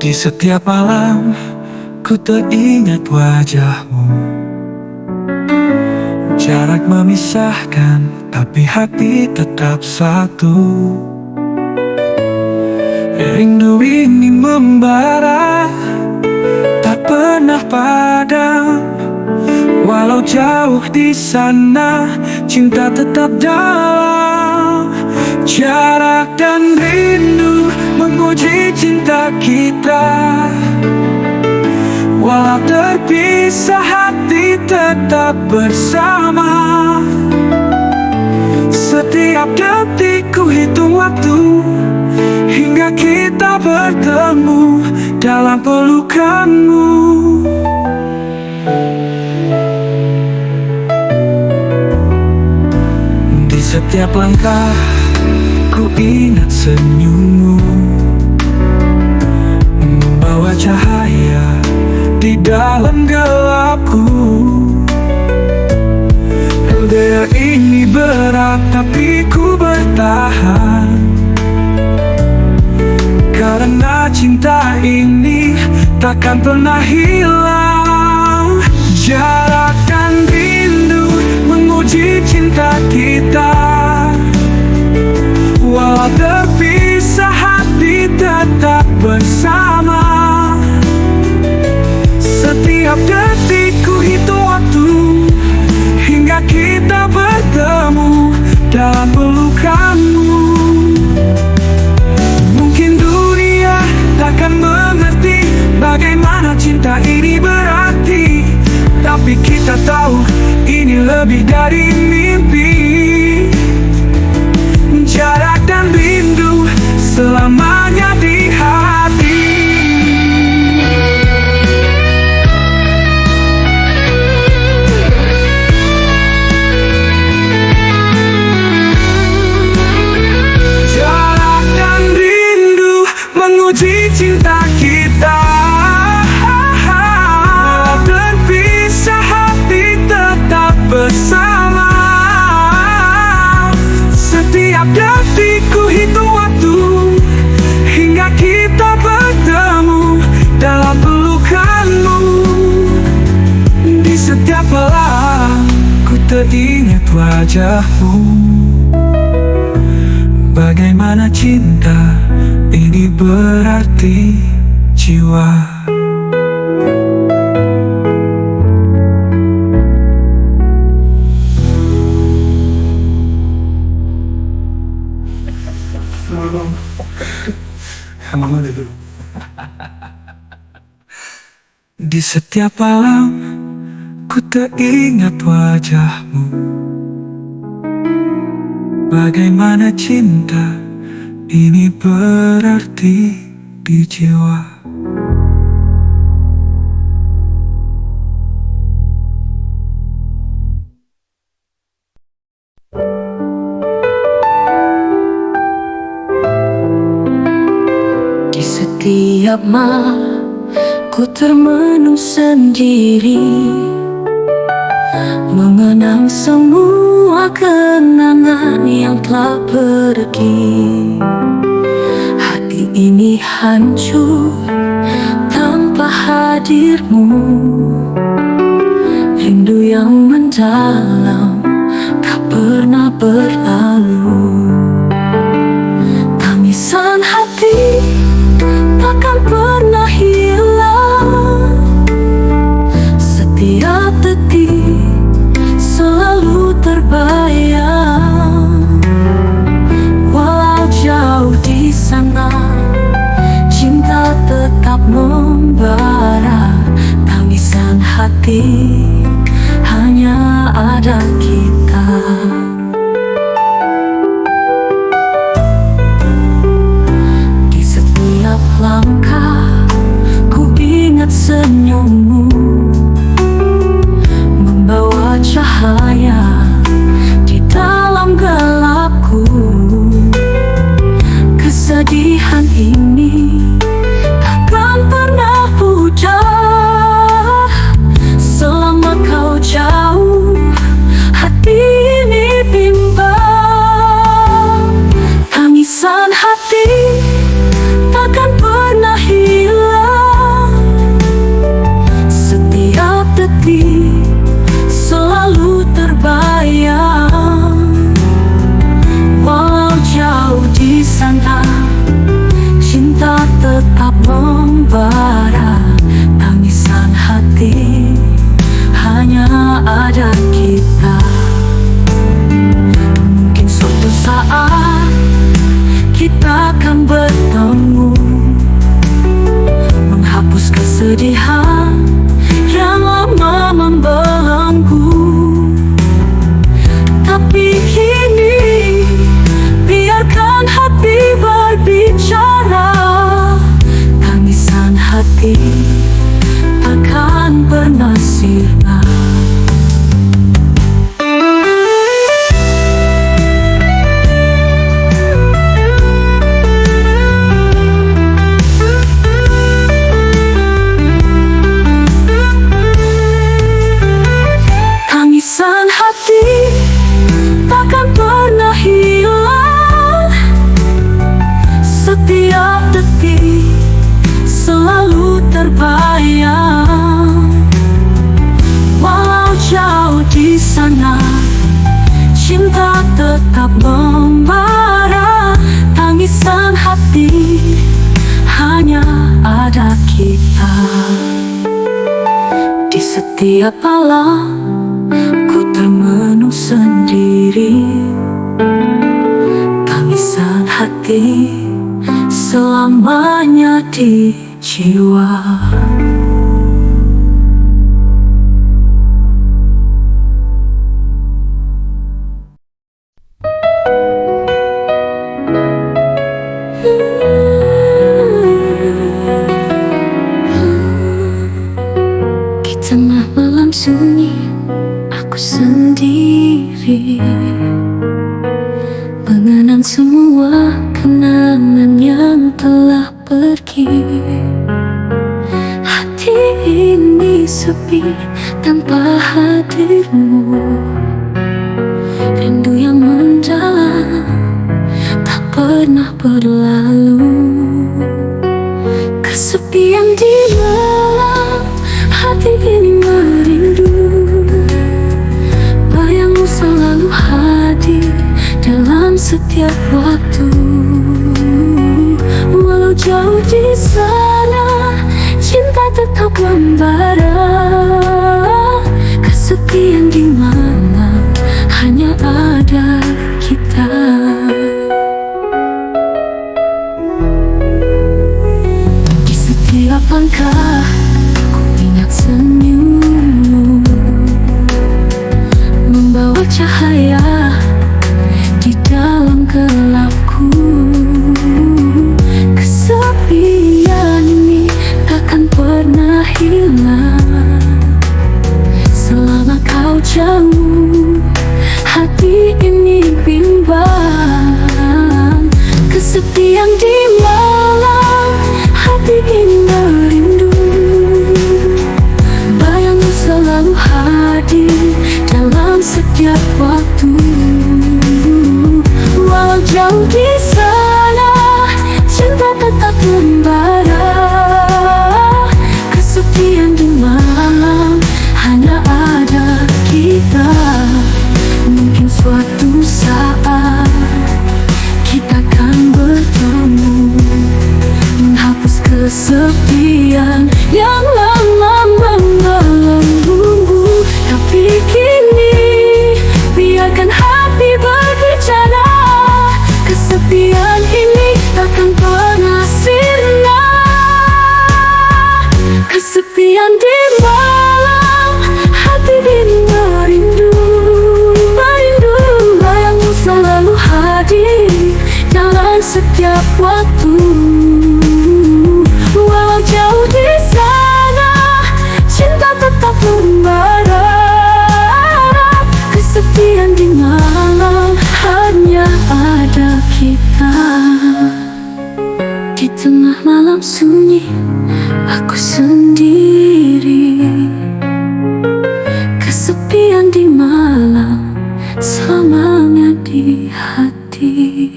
Di setiap malam ku teringat wajahmu. Jarak memisahkan, tapi hati tetap satu. Rindu ini membara, tak pernah padam. Walau jauh di sana, cinta tetap dalam. Jarak dan rindu menguji cinta kita. Walau terpisah, hati tetap bersama. Setiap detik ku hitung waktu, hingga kita bertemu dalam pelukanmu. Di setiap langkah ku ingat senyummu, membawa cahaya di dalam gelapku. LDR ini berat, tapi ku bertahan, karena cinta ini takkan pernah hilang. Jarak dan rindu menguji cinta kita. Walau terpisah, hati tetap bersama. Setiap detik ku hitung waktu, hingga kita bertemu dalam pelukanmu. Mungkin dunia takkan mengerti bagaimana cinta ini berarti, tapi kita tahu ini lebih dari mimpi. Jarak dan rindu selamanya di hati. Jarak dan rindu menguji cinta kita. Walau terpisah, hati tetap bersama. Setiap detik ku hitung waktu, hingga kita bertemu dalam pelukanmu. Di setiap malam ku teringat wajahmu. Bagaimana cinta ini berarti jiwa. Di setiap malam ku teringat wajahmu. Bagaimana cinta ini berarti di jiwa. Di setiap malam ku termenung sendiri, mengenang semua kenangan yang telah pergi. Hati ini hancur tanpa hadirmu. Rindu yang mendalam tak pernah berlalu. Tangisan hati takkan pernah hilang. Setiap detik selalu terbayang. Walau jauh di sana, cinta tetap membara. Tangisan hati hanya ada kita. tetap membara. Tangisan hati hanya ada kita. Di setiap malam ku termenung sendiri. Tangisan hati selamanya di jiwa. Di tengah malam sunyi, aku sendiri mengenang semua kenangan yang telah pergi. Hati ini sepi tanpa hadirmu. Rindu yang mendalam tak pernah berlalu. Kesepian di malam, hati ini merindu. Bayangmu selalu hadir dalam setiap waktu. Walau jauh di sana, cinta tetap membara. Kesepian di malam, hanya ada kita. Di setiap langkah, ku ingat senyummu, membawa cahaya di dalam gelapku. Kesepian ini takkan pernah hilang selama kau jauh. Hati ini bimbang. Kesepian di malam, hati ini merindu. Bayangmu selalu hadir dalam setiap waktu. Walau jauh di sana, cinta tetap membara. Kesepian di malam, hanya ada kita. Mungkin suatu saat kita akan bertemu, menghapus kesepian yang lama membelenggu. Tapi kini biarkan hati berbicara. Kesepian ini takkan pernah sirna. Kesepian di malam, hati ini merindu. Bayangmu selalu hadir dalam setiap waktu. Walau jauh di sana, cinta tetap membara. Kesepian di malam, hanya ada kita. Di tengah malam sunyi, aku sendiri. Kesepian di malam, selamanya di hati.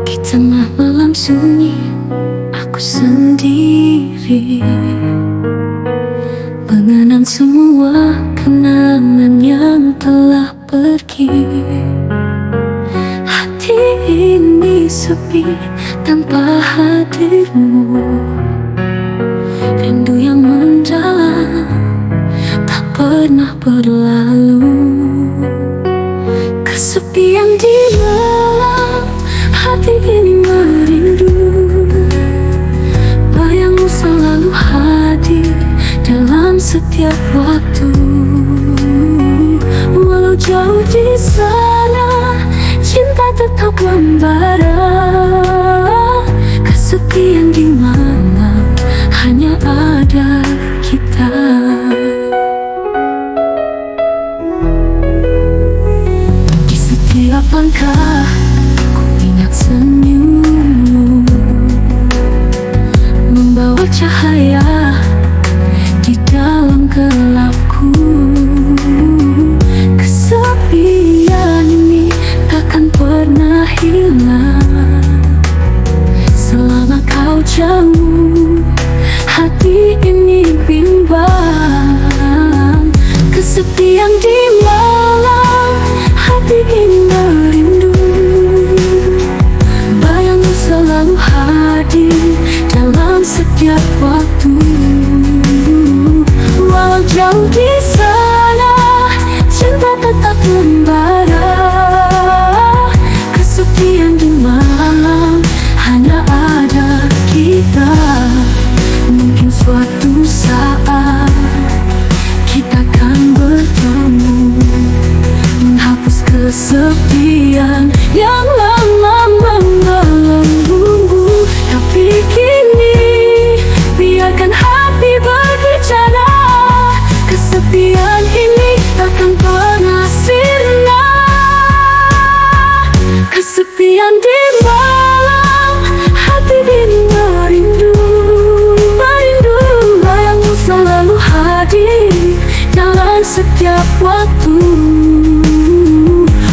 Di tengah malam sunyi, aku sendiri mengenang semua kenangan yang telah pergi. Hati ini sepi tanpa hadirmu. Rindu yang mendalam tak pernah berlalu. Kesepian di malam, hati ini merindu. Bayangmu selalu hadir dalam setiap waktu. Walau jauh di sana, cinta tetap membara. Kesepian di malam, hanya ada kita. Di setiap langkah, senyummu membawa cahaya di dalam gelapku. Kesepian ini takkan pernah hilang selama kau jauh. Hati ini bimbang, kesepian di malam, hati ini merindu. Bayangmu selalu hadir dalam setiap waktu. Walau jauh di sana, cinta tetap membara. Kesepian di malam, hanya ada kita. Mungkin suatu saat kita akan bertemu, menghapus kesepian yang lama membelenggu. Tapi kini biarkan hati berbicara. Kesepian ini takkan pernah sirna. Kesepian di malam, hati ini merindu. Bayangmu selalu hadir dalam setiap waktu.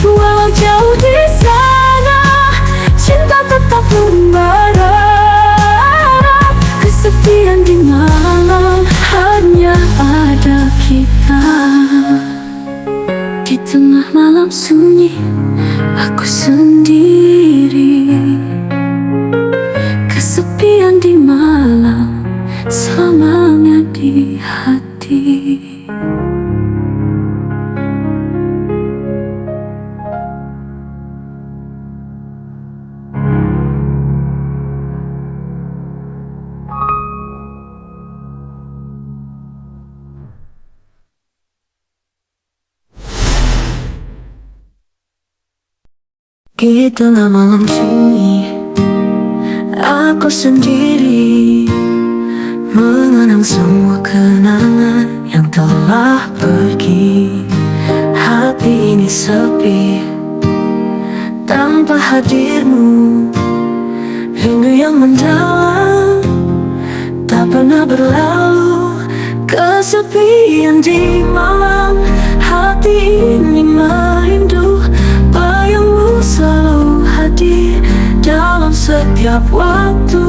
Walau jauh di sana, cinta tetap membara. Kesepian di malam, hanya ada kita. Di tengah malam sunyi, aku sendiri. Kesepian di malam, selamanya di hati. Di tengah malam sunyi, aku sendiri, mengenang semua kenangan yang telah pergi. Hati ini sepi tanpa hadirmu. Rindu yang mendalam tak pernah berlalu. Kesepian di malam, hati ini merindu. Bayangmu selalu hadir dalam setiap waktu.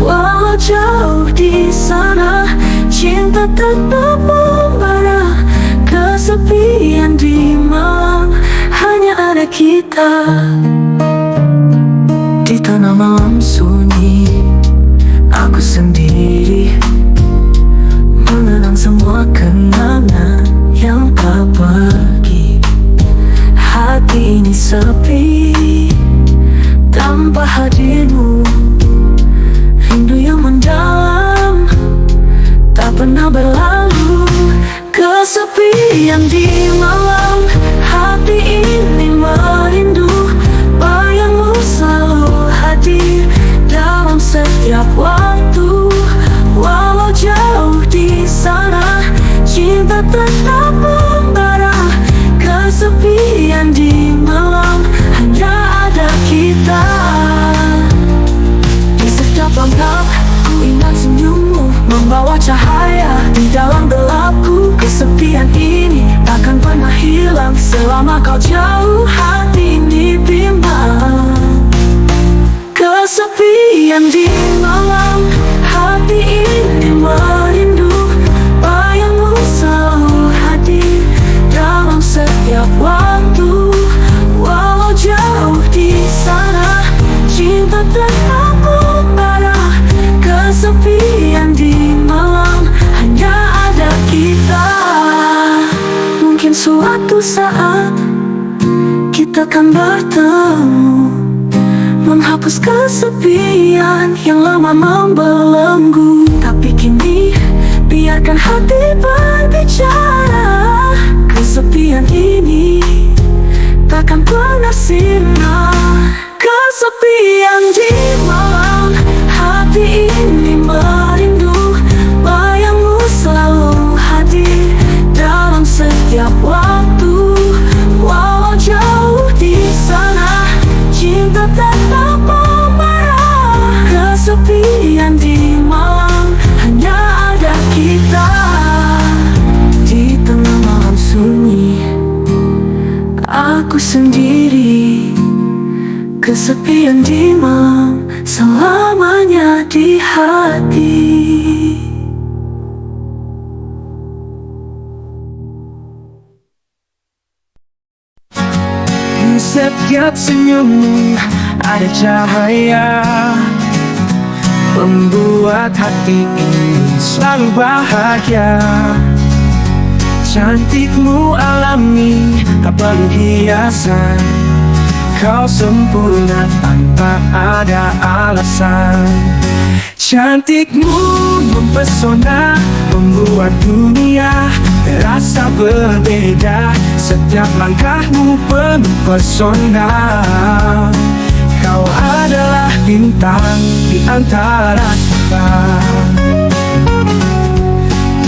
Walau jauh di sana, cinta tetap membara. Kesepian di malam, hanya ada kita. Di tanah malam sunyi, aku sendiri, mengenang semua kenangan yang tak pergi. Hati ini sepi tanpa hadirmu. Rindu yang mendalam tak pernah berlalu. Kesepian di malam, hati ini merindu. Bayangmu selalu hadir dalam setiap waktu. Walau jauh di sana, cinta tetap membara. Kesepian di malam, hanya ada kita. Di setiap langkah, ku ingat senyummu membawa cahaya di dalam gelapku. Kesepian ini takkan pernah hilang selama kau jauh. Hati ini bimbang, kesepian di malam, hati ini merindu. Bayangmu selalu hadir dalam setiap waktu. Walau jauh di sana, cinta tetap membara. Kesepian di malam, hanya ada kita. Mungkin suatu saat kita akan bertemu, menghapus kesepian yang lama membelenggu. Tapi kini biarkan hati berbicara. Kesepian ini takkan pernah sirna. Kesepian di malam, hati ini merindu. Bayangmu selalu hadir dalam setiap waktu. Walau jauh di sana, cinta tetap sendiri, kesepian di malam, selamanya di hati. Di setiap senyummu ada cahaya, membuat hati ini selalu bahagia. Cantikmu alami, tak perlu hiasan. Kau sempurna tanpa ada alasan. Cantikmu mempesona, membuat dunia terasa berbeda. Setiap langkahmu penuh pesona. Kau adalah bintang di antara kita.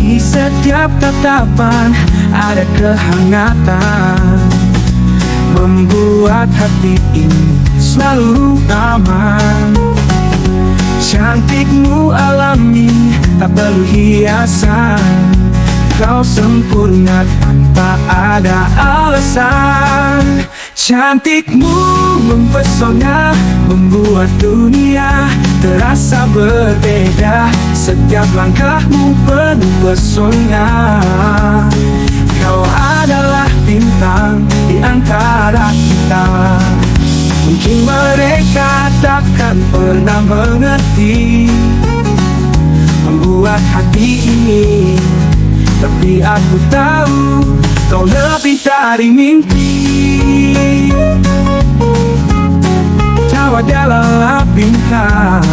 Di setiap tatapan ada kehangatan, membuat hati ini selalu aman. Cantikmu alami, tak perlu hiasan. Kau sempurna tanpa ada alasan. Cantikmu mempesona, membuat dunia terasa berbeda. Setiap langkahmu penuh pesona. Kau adalah bintang di antara kita. Mungkin mereka takkan pernah mengerti, membuat hati ini, tapi aku tahu kau lebih dari mimpi. Kau adalah bintang,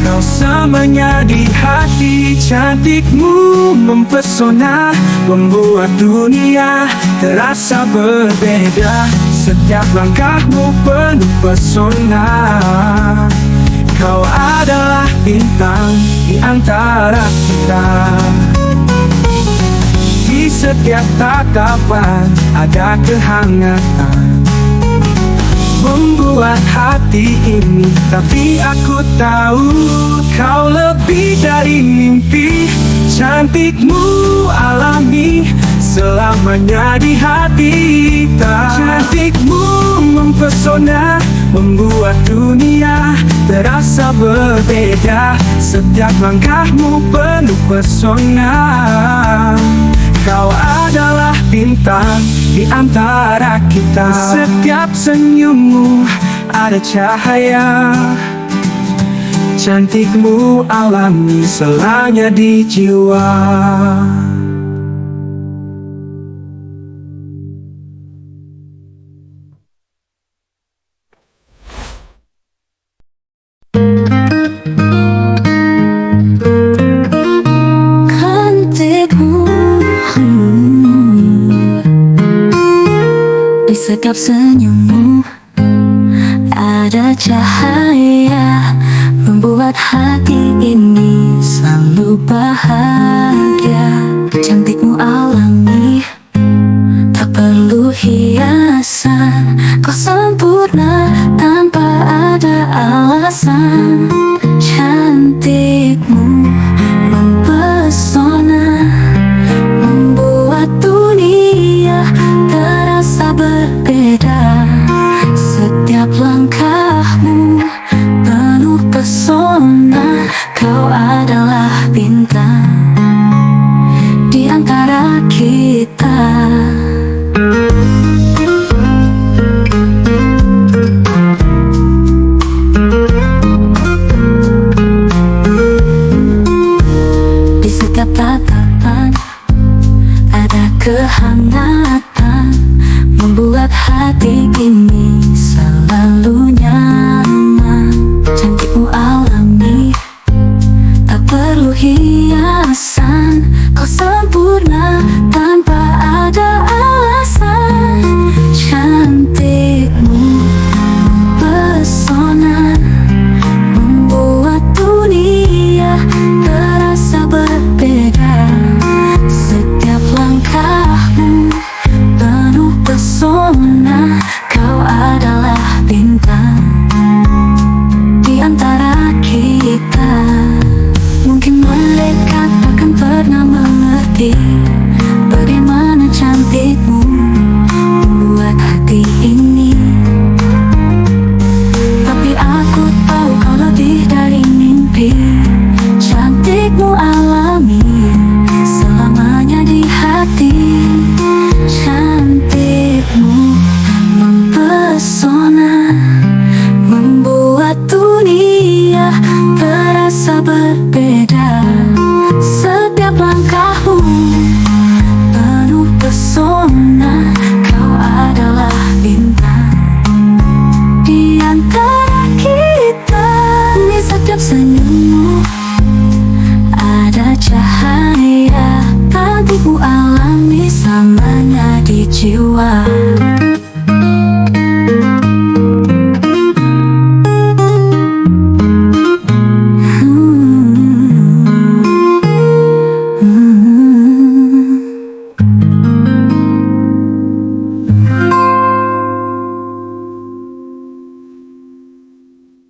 kau semuanya di hati. Cantikmu mempesona, membuat dunia terasa berbeda. Setiap langkahmu penuh pesona. Kau adalah bintang di antara kita. Di setiap tatapan ada kehangatan, membuat hati ini, tapi aku tahu kau lebih dari mimpi. Cantikmu alami, selamanya di hati kita. Cantikmu mempesona, membuat dunia terasa berbeda. Setiap langkahmu penuh pesona. Kau adalah bintang di antara kita. Setiap senyummu ada cahaya. Cantikmu alami, selanya di jiwa. Cantikmu, di setiap senyummu ada cahaya, membuat hati ini selalu bahagia. Cantikmu alami, tak perlu hiasan. Kau sempurna tanpa ada alasan. Cantikmu mempesona, membuat dunia terasa berbeda. Setiap langkahmu penuh pesona. Kau adalah bintang di antara kita.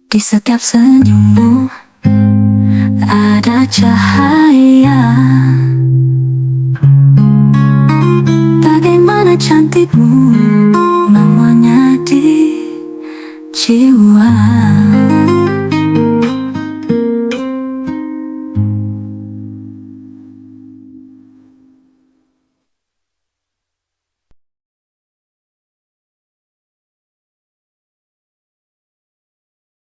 Di setiap senyummu ada cahaya. Bagaimana cantikmu namanya di jiwa.